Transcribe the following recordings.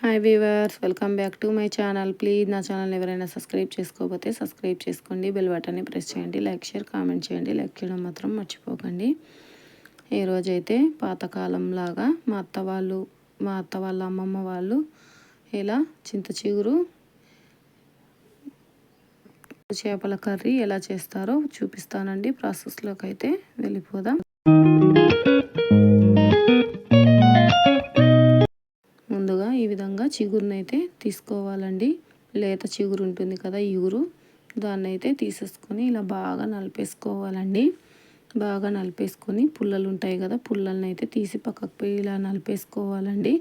Hi weavers, welcome back to my channel. Please నా channel ఎవరైనా subscribe చేసుకోకపోతే subscribe చేసుకోండి. బెల్ బటన్ని ప్రెస్ చేయండి. లైక్, షేర్, కామెంట్ చేయండి. లైక్ చేయడం మాత్రం మర్చిపోకండి. ఈరోజైతే పాతకాలం లాగా మా అత్త వాళ్ళ అమ్మమ్మ వాళ్ళు ఇలా చింత చిగురు చేపల కర్రీ ఎలా చేస్తారో చూపిస్తానండి. ప్రాసెస్లోకి అయితే వెళ్ళిపోదాం. ముందుగా ఈ విధంగా చిగురునైతే తీసుకోవాలండి. లేత చిగురు ఉంటుంది కదా, ఇగురు, దాన్ని అయితే తీసేసుకొని ఇలా బాగా నలిపేసుకోవాలండి. బాగా నలిపేసుకొని పుల్లలు ఉంటాయి కదా, పుల్లల్ని అయితే తీసి పక్కకు పోయి ఇలా నలిపేసుకోవాలండి.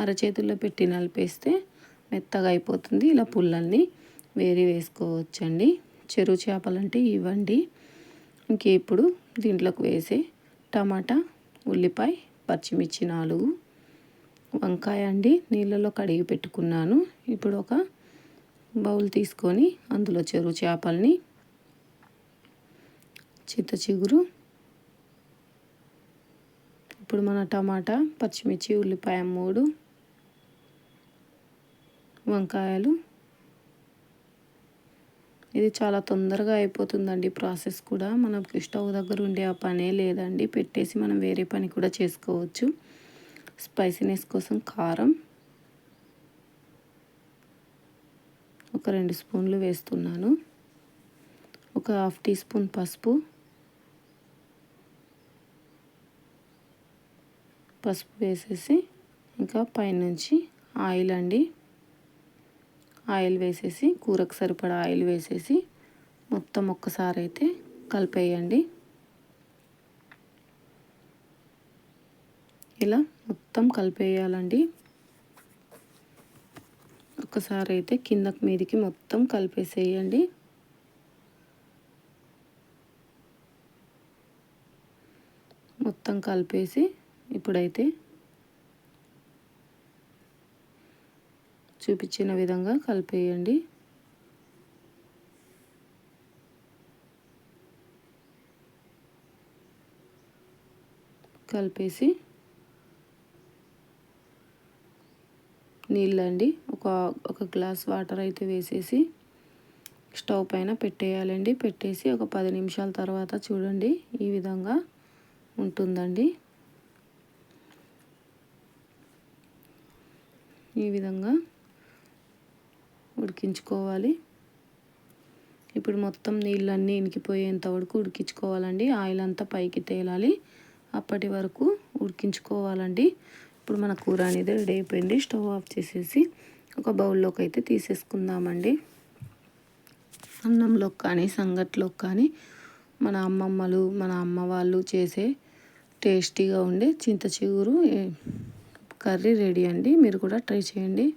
అరచేతుల్లో పెట్టి నలిపేస్తే మెత్తగా అయిపోతుంది. ఇలా పుల్లల్ని వేరి వేసుకోవచ్చండి. చెరువు చేపలంటే ఇవ్వండి. ఇప్పుడు దీంట్లోకి వేసే టమాటా, ఉల్లిపాయ, పచ్చిమిర్చి 4, వంకాయ అండి నీళ్ళలో కడిగి పెట్టుకున్నాను. ఇప్పుడు ఒక బౌల్ తీసుకొని అందులో చెరువు చేపల్ని, చింత చిగురు, ఇప్పుడు మన టమాటా, పచ్చిమిర్చి, ఉల్లిపాయ 3, వంకాయలు. ఇది చాలా తొందరగా అయిపోతుందండి ప్రాసెస్ కూడా. మనకి స్టవ్ దగ్గర ఉండే ఆ పనే లేదండి. పెట్టేసి మనం వేరే పని కూడా చేసుకోవచ్చు. స్పైసీనెస్ కోసం కారం ఒక 2 స్పూన్లు వేస్తున్నాను. ఒక హాఫ్ టీ స్పూన్ పసుపు వేసేసి ఇంకా పైనుంచి ఆయిల్ అండి. ఆయిల్ వేసేసి కూరకు సరిపడా ఆయిల్ వేసేసి మొత్తం ఒక్కసారి అయితే కలిపేయండి. ఇలా మొత్తం కలిపేయాలండి. ఒకసారి అయితే కిందకి మీదికి మొత్తం కలిపేసేయండి. మొత్తం కలిపేసి ఇప్పుడైతే చూపించిన విధంగా కలిపేయండి. కలిపేసి నీళ్ళండి ఒక గ్లాస్ వాటర్ అయితే వేసేసి స్టవ్ పైన పెట్టేయాలండి. పెట్టేసి ఒక 10 నిమిషాల తర్వాత చూడండి ఈ విధంగా ఉంటుందండి. ఈ విధంగా ఉడికించుకోవాలి. ఇప్పుడు మొత్తం నీళ్ళన్నీ ఇనికిపోయేంత వరకు ఉడికించుకోవాలండి. ఆయిల్ అంతా పైకి తేలాలి. అప్పటి వరకు ఉడికించుకోవాలండి. ఇప్పుడు మన కూర అనేది రెడీ అయిపోయింది. స్టవ్ ఆఫ్ చేసేసి ఒక బౌల్లోకి అయితే తీసేసుకుందామండి. అన్నంలోకి కానీ సంగట్లోకి కానీ మన అమ్మమ్మలు, మన అమ్మ వాళ్ళు చేసే టేస్టీగా ఉండే చింత చిగురు కర్రీ రెడీ అండి. మీరు కూడా ట్రై చేయండి.